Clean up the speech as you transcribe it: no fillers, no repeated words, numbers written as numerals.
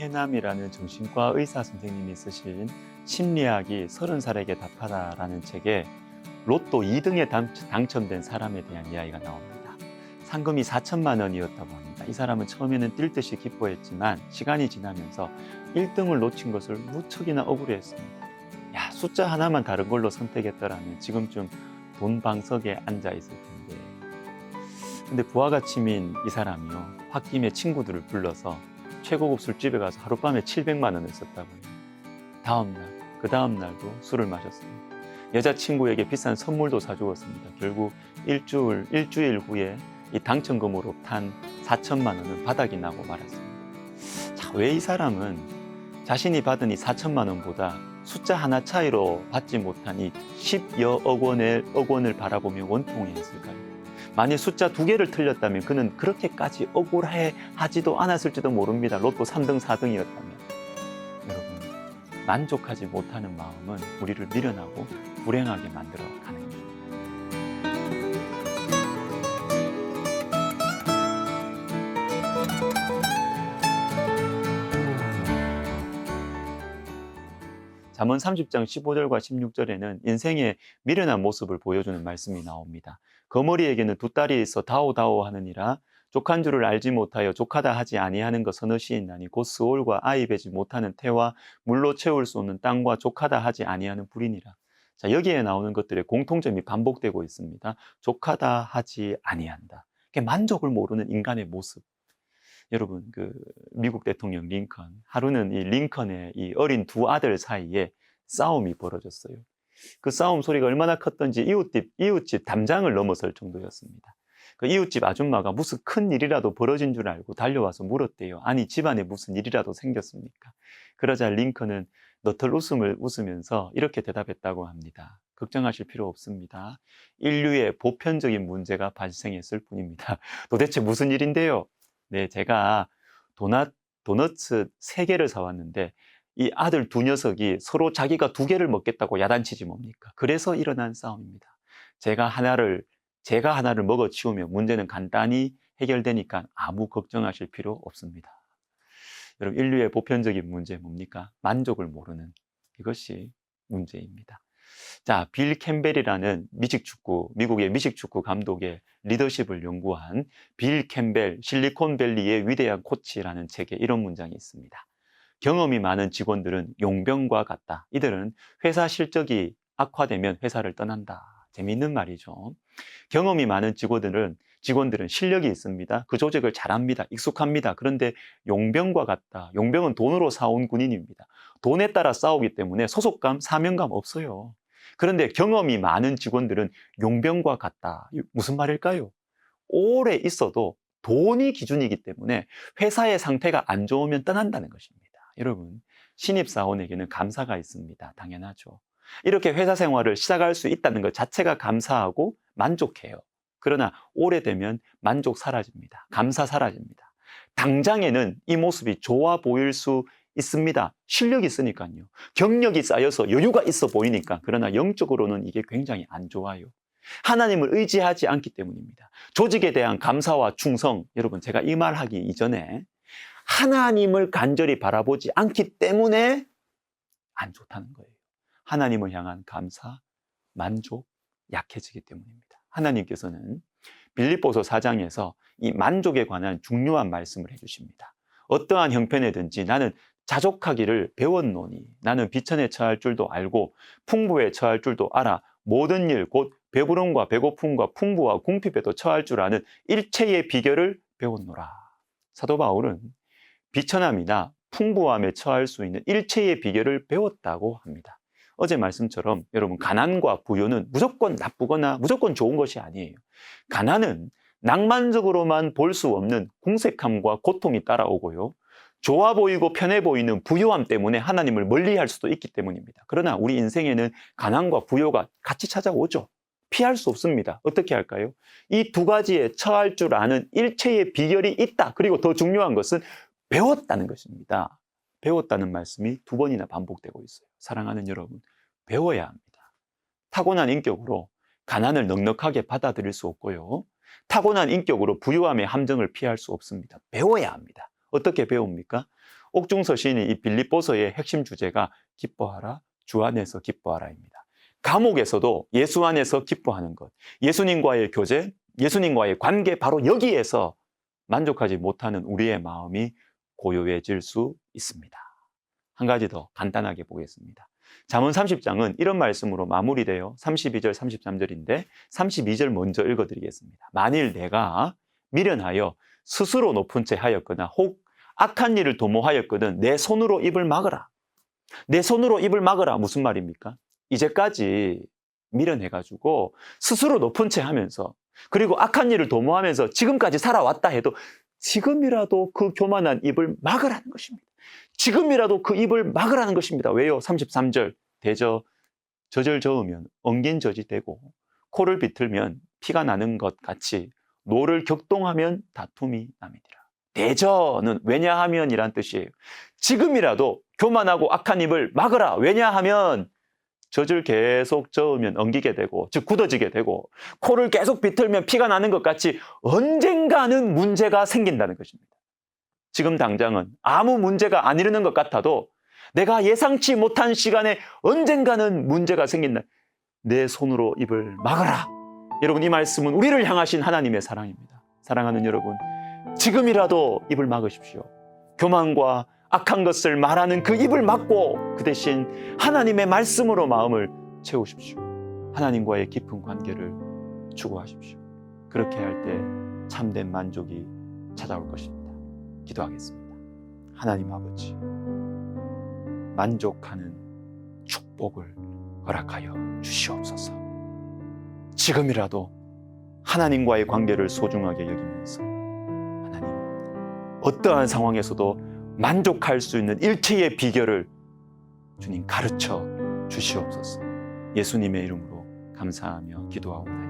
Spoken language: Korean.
최남이라는 정신과 의사 선생님이 쓰신 심리학이 30살에게 답하다라는 책에 로또 2등에 당첨된 사람에 대한 이야기가 나옵니다. 상금이 4천만 원이었다고 합니다. 이 사람은 처음에는 뛸 듯이 기뻐했지만 시간이 지나면서 1등을 놓친 것을 무척이나 억울해했습니다. 야, 숫자 하나만 다른 걸로 선택했더라면 지금쯤 돈 방석에 앉아 있을 텐데. 근데 부하가 취미인 이 사람이요, 홧김에 친구들을 불러서 최고급 술집에 가서 하룻밤에 700만 원을 썼다고요. 그 다음 날도 술을 마셨습니다. 여자친구에게 비싼 선물도 사주었습니다. 결국 일주일 후에 이 당첨금으로 탄 4천만 원은 바닥이 나고 말았습니다. 자, 왜 이 사람은 자신이 받은 이 4천만 원보다 숫자 하나 차이로 받지 못한 이 10여 억 원을 바라보며 원통해했을까요? 만약 숫자 2개를 틀렸다면 그는 그렇게까지 억울해하지도 않았을지도 모릅니다. 로또 3등, 4등이었다면. 여러분, 만족하지 못하는 마음은 우리를 미련하고 불행하게 만들어 가는 거예요. 잠언 30장 15절과 16절에는 인생의 미련한 모습을 보여주는 말씀이 나옵니다. 거머리에게는 2딸이 있어 다오다오 하느니라. 족한 줄을 알지 못하여 족하다 하지 아니하는 것 서너 시있나니 곧 스올과 아이 베지 못하는 태와 물로 채울 수 없는 땅과 족하다 하지 아니하는 불이니라. 자, 여기에 나오는 것들의 공통점이 반복되고 있습니다. 족하다 하지 아니한다. 만족을 모르는 인간의 모습. 여러분, 미국 대통령 링컨, 하루는 이 링컨의 이 어린 2 아들 사이에 싸움이 벌어졌어요. 그 싸움 소리가 얼마나 컸던지 이웃집 담장을 넘어설 정도였습니다. 그 이웃집 아줌마가 무슨 큰 일이라도 벌어진 줄 알고 달려와서 물었대요. 아니, 집안에 무슨 일이라도 생겼습니까? 그러자 링컨은 너털 웃음을 웃으면서 이렇게 대답했다고 합니다. 걱정하실 필요 없습니다. 인류의 보편적인 문제가 발생했을 뿐입니다. 도대체 무슨 일인데요? 네, 제가 도너츠 3개를 사왔는데 이 아들 2 녀석이 서로 자기가 2개를 먹겠다고 야단치지 뭡니까? 그래서 일어난 싸움입니다. 제가 하나를 먹어치우면 문제는 간단히 해결되니까 아무 걱정하실 필요 없습니다. 여러분, 인류의 보편적인 문제 뭡니까? 만족을 모르는, 이것이 문제입니다. 자, 빌 캠벨이라는 미국의 미식축구 감독의 리더십을 연구한 빌 캠벨, 실리콘밸리의 위대한 코치라는 책에 이런 문장이 있습니다. 경험이 많은 직원들은 용병과 같다. 이들은 회사 실적이 악화되면 회사를 떠난다. 재미있는 말이죠. 경험이 많은 직원들은 실력이 있습니다. 그 조직을 잘합니다. 익숙합니다. 그런데 용병과 같다. 용병은 돈으로 사온 군인입니다. 돈에 따라 싸우기 때문에 소속감, 사명감 없어요. 그런데 경험이 많은 직원들은 용병과 같다. 무슨 말일까요? 오래 있어도 돈이 기준이기 때문에 회사의 상태가 안 좋으면 떠난다는 것입니다. 여러분, 신입사원에게는 감사가 있습니다. 당연하죠. 이렇게 회사 생활을 시작할 수 있다는 것 자체가 감사하고 만족해요. 그러나 오래되면 만족 사라집니다. 감사 사라집니다. 당장에는 이 모습이 좋아 보일 수 있습니다. 실력이 있으니까요. 경력이 쌓여서 여유가 있어 보이니까. 그러나 영적으로는 이게 굉장히 안 좋아요. 하나님을 의지하지 않기 때문입니다. 조직에 대한 감사와 충성, 여러분, 제가 이 말 하기 이전에 하나님을 간절히 바라보지 않기 때문에 안 좋다는 거예요. 하나님을 향한 감사, 만족, 약해지기 때문입니다. 하나님께서는 빌립보서 4장에서 이 만족에 관한 중요한 말씀을 해주십니다. 어떠한 형편에든지 나는 자족하기를 배웠노니 나는 비천에 처할 줄도 알고 풍부에 처할 줄도 알아 모든 일 곧 배부름과 배고픔과 풍부와 궁핍에도 처할 줄 아는 일체의 비결을 배웠노라. 사도 바울은 비천함이나 풍부함에 처할 수 있는 일체의 비결을 배웠다고 합니다. 어제 말씀처럼 여러분, 가난과 부요는 무조건 나쁘거나 무조건 좋은 것이 아니에요. 가난은 낭만적으로만 볼 수 없는 궁색함과 고통이 따라오고요. 좋아 보이고 편해 보이는 부요함 때문에 하나님을 멀리할 수도 있기 때문입니다. 그러나 우리 인생에는 가난과 부요가 같이 찾아오죠. 피할 수 없습니다. 어떻게 할까요? 이 2가지에 처할 줄 아는 일체의 비결이 있다. 그리고 더 중요한 것은 배웠다는 것입니다. 배웠다는 말씀이 2번이나 반복되고 있어요. 사랑하는 여러분, 배워야 합니다. 타고난 인격으로 가난을 넉넉하게 받아들일 수 없고요. 타고난 인격으로 부유함의 함정을 피할 수 없습니다. 배워야 합니다. 어떻게 배웁니까? 옥중서 시인이 이 빌립보서의 핵심 주제가 기뻐하라, 주 안에서 기뻐하라입니다. 감옥에서도 예수 안에서 기뻐하는 것, 예수님과의 교제, 예수님과의 관계, 바로 여기에서 만족하지 못하는 우리의 마음이 고요해질 수 있습니다. 한 가지 더 간단하게 보겠습니다. 잠언 30장은 이런 말씀으로 마무리되어 32절, 33절인데 32절 먼저 읽어드리겠습니다. 만일 내가 미련하여 스스로 높은 채 하였거나 혹 악한 일을 도모하였거든 내 손으로 입을 막으라. 내 손으로 입을 막으라. 무슨 말입니까? 이제까지 미련해가지고 스스로 높은 채 하면서 그리고 악한 일을 도모하면서 지금까지 살아왔다 해도 지금이라도 그 교만한 입을 막으라는 것입니다. 지금이라도 그 입을 막으라는 것입니다. 왜요? 33절 대저 젖을 저으면 엉긴 젖이 되고 코를 비틀면 피가 나는 것 같이 노를 격동하면 다툼이 남이니라. 대저는 왜냐하면 이란 뜻이에요. 지금이라도 교만하고 악한 입을 막으라. 왜냐하면 젖을 계속 저으면 엉기게 되고 즉 굳어지게 되고 코를 계속 비틀면 피가 나는 것 같이 언젠가는 문제가 생긴다는 것입니다. 지금 당장은 아무 문제가 안 일어나는 것 같아도 내가 예상치 못한 시간에 언젠가는 문제가 생긴다. 내 손으로 입을 막아라. 여러분, 이 말씀은 우리를 향하신 하나님의 사랑입니다. 사랑하는 여러분, 지금이라도 입을 막으십시오. 교만과 악한 것을 말하는 그 입을 막고 그 대신 하나님의 말씀으로 마음을 채우십시오. 하나님과의 깊은 관계를 추구하십시오. 그렇게 할 때 참된 만족이 찾아올 것입니다. 기도하겠습니다. 하나님 아버지, 만족하는 축복을 허락하여 주시옵소서. 지금이라도 하나님과의 관계를 소중하게 여기면서 하나님, 어떠한 상황에서도 만족할 수 있는 일체의 비결을 주님 가르쳐 주시옵소서. 예수님의 이름으로 감사하며 기도하옵나이다.